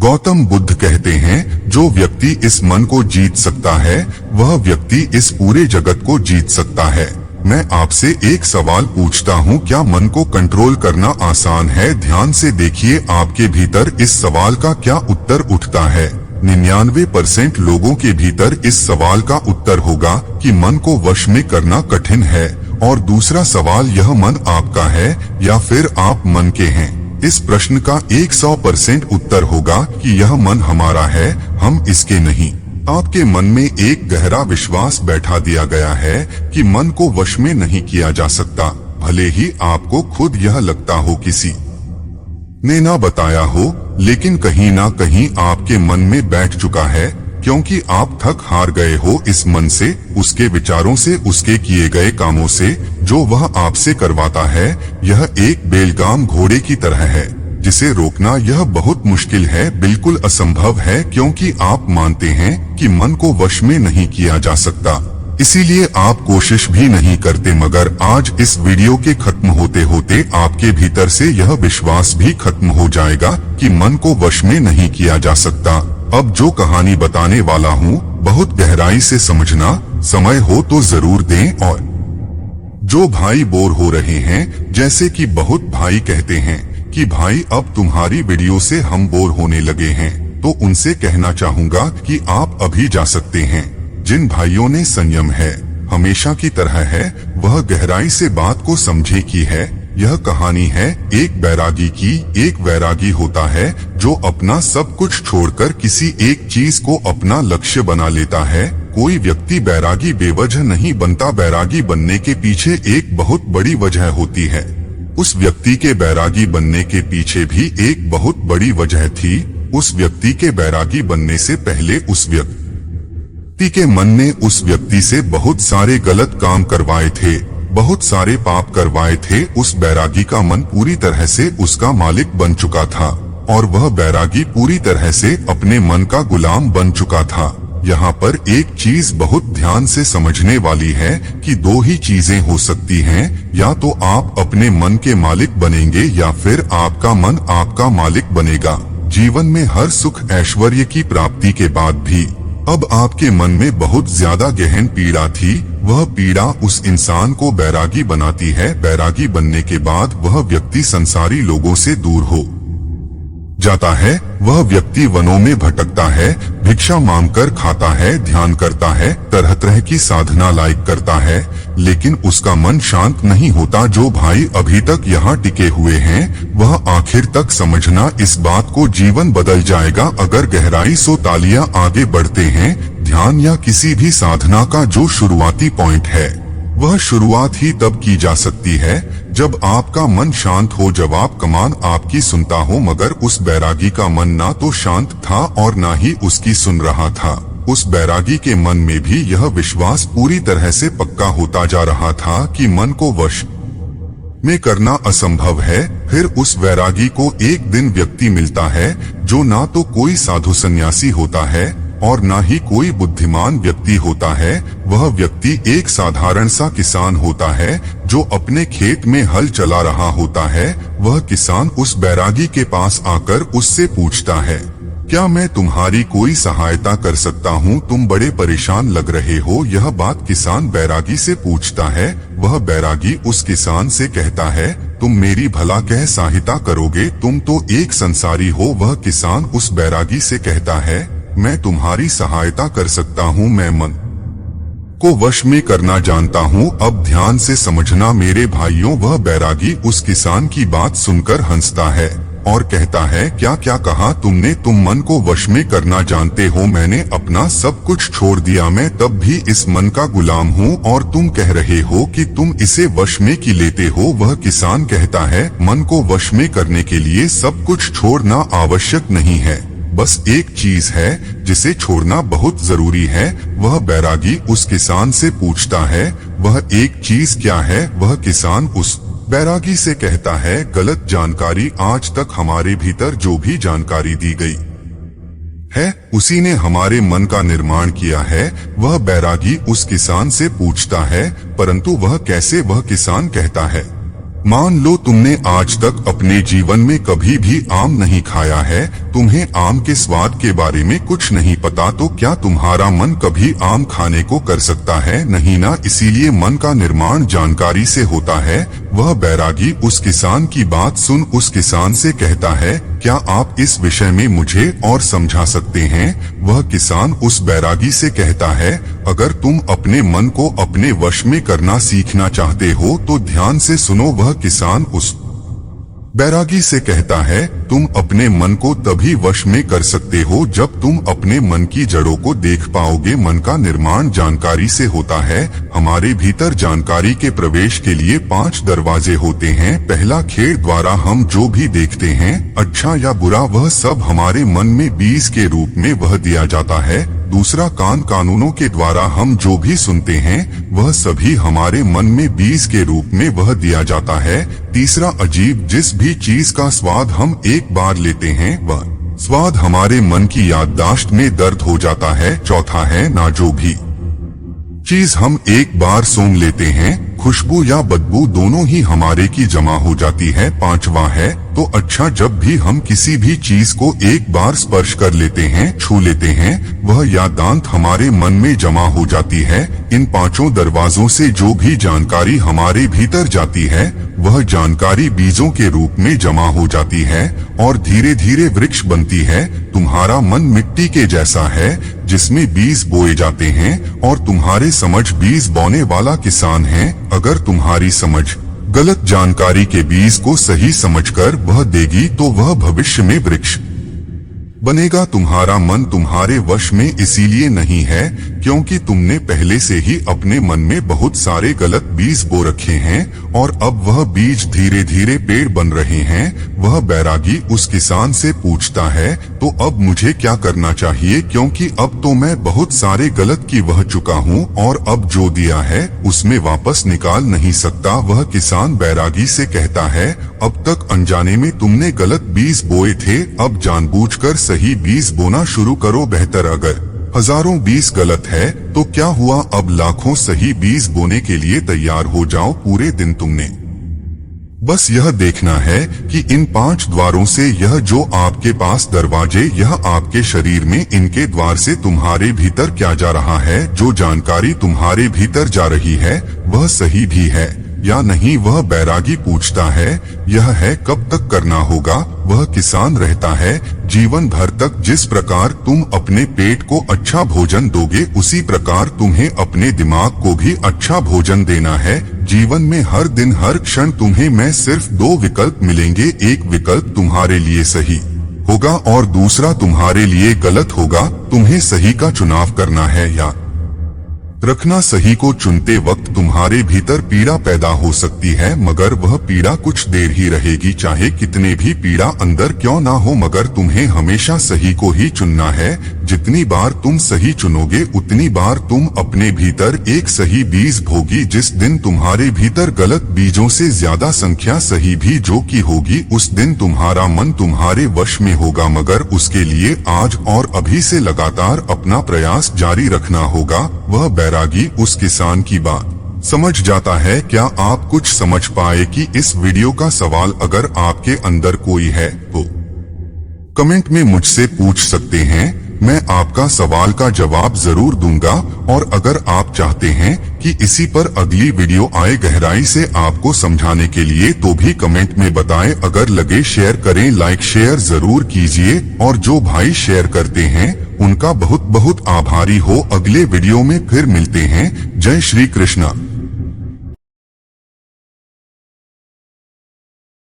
गौतम बुद्ध कहते हैं, जो व्यक्ति इस मन को जीत सकता है वह व्यक्ति इस पूरे जगत को जीत सकता है। मैं आपसे एक सवाल पूछता हूँ, क्या मन को कंट्रोल करना आसान है? ध्यान से देखिए आपके भीतर इस सवाल का क्या उत्तर उठता है। 99% लोगों के भीतर इस सवाल का उत्तर होगा कि मन को वश में करना कठिन है। और दूसरा सवाल, यह मन आपका है या फिर आप मन के हैं? इस प्रश्न का 100% उत्तर होगा कि यह मन हमारा है, हम इसके नहीं। आपके मन में एक गहरा विश्वास बैठा दिया गया है कि मन को वश में नहीं किया जा सकता, भले ही आपको खुद यह लगता हो किसी ने ना बताया हो, लेकिन कहीं ना कहीं आपके मन में बैठ चुका है, क्योंकि आप थक हार गए हो इस मन से, उसके विचारों से, उसके किए गए कामों से, जो वह आपसे करवाता है। यह एक बेलगाम घोड़े की तरह है जिसे रोकना यह बहुत मुश्किल है, बिल्कुल असंभव है, क्योंकि आप मानते हैं कि मन को वश में नहीं किया जा सकता, इसीलिए आप कोशिश भी नहीं करते। मगर आज इस वीडियो के खत्म होते होते आपके भीतर से यह विश्वास भी खत्म हो जाएगा कि मन को वश में नहीं किया जा सकता। अब जो कहानी बताने वाला हूँ बहुत गहराई से समझना, समय हो तो जरूर दें। और जो भाई बोर हो रहे हैं, जैसे कि बहुत भाई कहते हैं कि भाई अब तुम्हारी वीडियो से हम बोर होने लगे हैं, तो उनसे कहना चाहूंगा कि आप अभी जा सकते हैं। जिन भाइयों ने संयम है, हमेशा की तरह है, वह गहराई से बात को समझे की है। यह कहानी है एक बैरागी की। एक वैरागी होता है जो अपना सब कुछ छोड़कर किसी एक चीज को अपना लक्ष्य बना लेता है। कोई व्यक्ति बैरागी बेवजह नहीं बनता, बैरागी बनने के पीछे एक बहुत बड़ी वजह होती है। उस व्यक्ति के बैरागी बनने के पीछे भी एक बहुत बड़ी वजह थी। उस व्यक्ति के बैरागी बनने से पहले उस व्यक्ति के मन ने उस व्यक्ति से बहुत सारे गलत काम करवाए थे, बहुत सारे पाप करवाए थे। उस बैरागी का मन पूरी तरह से उसका मालिक बन चुका था और वह बैरागी पूरी तरह से अपने मन का गुलाम बन चुका था। यहाँ पर एक चीज बहुत ध्यान से समझने वाली है कि दो ही चीजें हो सकती हैं, या तो आप अपने मन के मालिक बनेंगे या फिर आपका मन आपका मालिक बनेगा। जीवन में हर सुख ऐश्वर्य की प्राप्ति के बाद भी अब आपके मन में बहुत ज्यादा गहन पीड़ा थी। वह पीड़ा उस इंसान को बैरागी बनाती है। बैरागी बनने के बाद वह व्यक्ति संसारी लोगों से दूर हो जाता है। वह व्यक्ति वनों में भटकता है, भिक्षा मांगकर खाता है, ध्यान करता है, तरह तरह की साधना लायक करता है, लेकिन उसका मन शांत नहीं होता। जो भाई अभी तक यहाँ टिके हुए हैं, वह आखिर तक समझना, इस बात को जीवन बदल जाएगा अगर गहराई सो तालियां आगे बढ़ते हैं। ध्यान या किसी भी साधना का जो शुरुआती पॉइंट है, वह शुरुआत ही तब की जा सकती है जब आपका मन शांत हो, जवाब कमान आपकी सुनता हो। मगर उस बैरागी का मन ना तो शांत था और ना ही उसकी सुन रहा था। उस बैरागी के मन में भी यह विश्वास पूरी तरह से पक्का होता जा रहा था कि मन को वश में करना असंभव है। फिर उस वैरागी को एक दिन व्यक्ति मिलता है जो ना तो कोई साधु सन्यासी होता है और ना ही कोई बुद्धिमान व्यक्ति होता है। वह व्यक्ति एक साधारण सा किसान होता है जो अपने खेत में हल चला रहा होता है। वह किसान उस बैरागी के पास आकर उससे पूछता है, क्या मैं तुम्हारी कोई सहायता कर सकता हूँ? तुम बड़े परेशान लग रहे हो। यह बात किसान बैरागी से पूछता है। वह बैरागी उस किसान से कहता है, तुम मेरी भला कह सहायता करोगे? तुम तो एक संसारी हो। वह किसान उस बैरागी से कहता है, मैं तुम्हारी सहायता कर सकता हूँ, मैं मन को वश में करना जानता हूँ। अब ध्यान से समझना मेरे भाइयों। वह बैरागी उस किसान की बात सुनकर हंसता है और कहता है, क्या क्या कहा तुमने? तुम मन को वश में करना जानते हो? मैंने अपना सब कुछ छोड़ दिया, मैं तब भी इस मन का गुलाम हूँ और तुम कह रहे हो कि तुम इसे वश में की लेते हो। वह किसान कहता है, मन को वश में करने के लिए सब कुछ छोड़ना आवश्यक नहीं है, बस एक चीज है जिसे छोड़ना बहुत जरूरी है। वह बैरागी उस किसान से पूछता है, वह एक चीज क्या है? वह किसान उस बैरागी से कहता है, गलत जानकारी। आज तक हमारे भीतर जो भी जानकारी दी गई है, उसी ने हमारे मन का निर्माण किया है। वह बैरागी उस किसान से पूछता है, परंतु वह कैसे? वह किसान कहता है, मान लो तुमने आज तक अपने जीवन में कभी भी आम नहीं खाया है, तुम्हें आम के स्वाद के बारे में कुछ नहीं पता, तो क्या तुम्हारा मन कभी आम खाने को कर सकता है? नहीं ना। इसीलिए मन का निर्माण जानकारी से होता है। वह बैरागी उस किसान की बात सुन उस किसान से कहता है, क्या आप इस विषय में मुझे और समझा सकते हैं? वह किसान उस बैरागी से कहता है, अगर तुम अपने मन को अपने वश में करना सीखना चाहते हो तो ध्यान से सुनो। वह किसान उस बैरागी से कहता है, तुम अपने मन को तभी वश में कर सकते हो जब तुम अपने मन की जड़ों को देख पाओगे। मन का निर्माण जानकारी से होता है। हमारे भीतर जानकारी के प्रवेश के लिए 5 दरवाजे होते हैं। पहला, खेड़ द्वारा हम जो भी देखते हैं, अच्छा या बुरा, वह सब हमारे मन में बीज के रूप में वह दिया जाता है। दूसरा, कान कानूनों के द्वारा हम जो भी सुनते हैं, वह सभी हमारे मन में बीज के रूप में वह दिया जाता है। तीसरा, अजीब जिस भी चीज का स्वाद हम एक बार लेते हैं, वह स्वाद हमारे मन की याददाश्त में दर्द हो जाता है। चौथा है, ना जो भी चीज हम एक बार सूंघ लेते हैं, खुशबू या बदबू दोनों ही हमारे की जमा हो जाती है। पांचवा है, तो अच्छा जब भी हम किसी भी चीज को एक बार स्पर्श कर लेते हैं, छू लेते हैं, वह यादांत हमारे मन में जमा हो जाती है। इन 5 दरवाजों से जो भी जानकारी हमारे भीतर जाती है, वह जानकारी बीजों के रूप में जमा हो जाती है और धीरे धीरे वृक्ष बनती है। तुम्हारा मन मिट्टी के जैसा है जिसमें बीज बोए जाते हैं और तुम्हारे समझ बीज बोने वाला किसान है। अगर तुम्हारी समझ गलत जानकारी के बीज को सही समझकर वह देगी तो वह भविष्य में वृक्ष बनेगा। तुम्हारा मन तुम्हारे वश में इसीलिए नहीं है क्योंकि तुमने पहले से ही अपने मन में बहुत सारे गलत बीज बो रखे हैं और अब वह बीज धीरे धीरे पेड़ बन रहे हैं। वह बैरागी उस किसान से पूछता है, तो अब मुझे क्या करना चाहिए, क्योंकि अब तो मैं बहुत सारे गलत की वह चुका हूँ और अब जो दिया है उसमें वापस निकाल नहीं सकता। वह किसान बैरागी से कहता है, अब तक अनजाने में तुमने गलत बीज बोए थे, अब जानबूझकर सही बीज बोना शुरू करो। बेहतर अगर हजारों बीज गलत है तो क्या हुआ, अब लाखों सही बीज बोने के लिए तैयार हो जाओ। पूरे दिन तुमने बस यह देखना है कि इन 5 द्वारों से यह जो आपके पास दरवाजे, यह आपके शरीर में, इनके द्वार से तुम्हारे भीतर क्या जा रहा है। जो जानकारी तुम्हारे भीतर जा रही है वह सही भी है या नहीं। वह बैरागी पूछता है, यह है कब तक करना होगा। वह किसान रहता है, जीवन भर तक जिस प्रकार तुम अपने पेट को अच्छा भोजन दोगे उसी प्रकार तुम्हें अपने दिमाग को भी अच्छा भोजन देना है। जीवन में हर दिन हर क्षण तुम्हें मैं सिर्फ 2 विकल्प मिलेंगे। एक विकल्प तुम्हारे लिए सही होगा और दूसरा तुम्हारे लिए गलत होगा। तुम्हें सही का चुनाव करना है या रखना। सही को चुनते वक्त तुम्हारे भीतर पीड़ा पैदा हो सकती है, मगर वह पीड़ा कुछ देर ही रहेगी, चाहे कितने भी पीड़ा अंदर क्यों ना हो, मगर तुम्हें हमेशा सही को ही चुनना है। जितनी बार तुम सही चुनोगे उतनी बार तुम अपने भीतर एक सही बीज भोगी। जिस दिन तुम्हारे भीतर गलत बीजों से ज्यादा संख्या सही भी जो की होगी, उस दिन तुम्हारा मन तुम्हारे वश में होगा। मगर उसके लिए आज और अभी से लगातार अपना प्रयास जारी रखना होगा। वह बैरागी उस किसान की बात समझ जाता है। क्या आप कुछ समझ पाए कि इस वीडियो का सवाल अगर आपके अंदर कोई है तो कमेंट में मुझसे पूछ सकते हैं, मैं आपका सवाल का जवाब जरूर दूंगा। और अगर आप चाहते हैं कि इसी पर अगली वीडियो आए गहराई से आपको समझाने के लिए, तो भी कमेंट में बताएं। अगर लगे शेयर करें, लाइक शेयर जरूर कीजिए और जो भाई शेयर करते हैं उनका बहुत बहुत आभारी हो। अगले वीडियो में फिर मिलते हैं। जय श्री कृष्णा।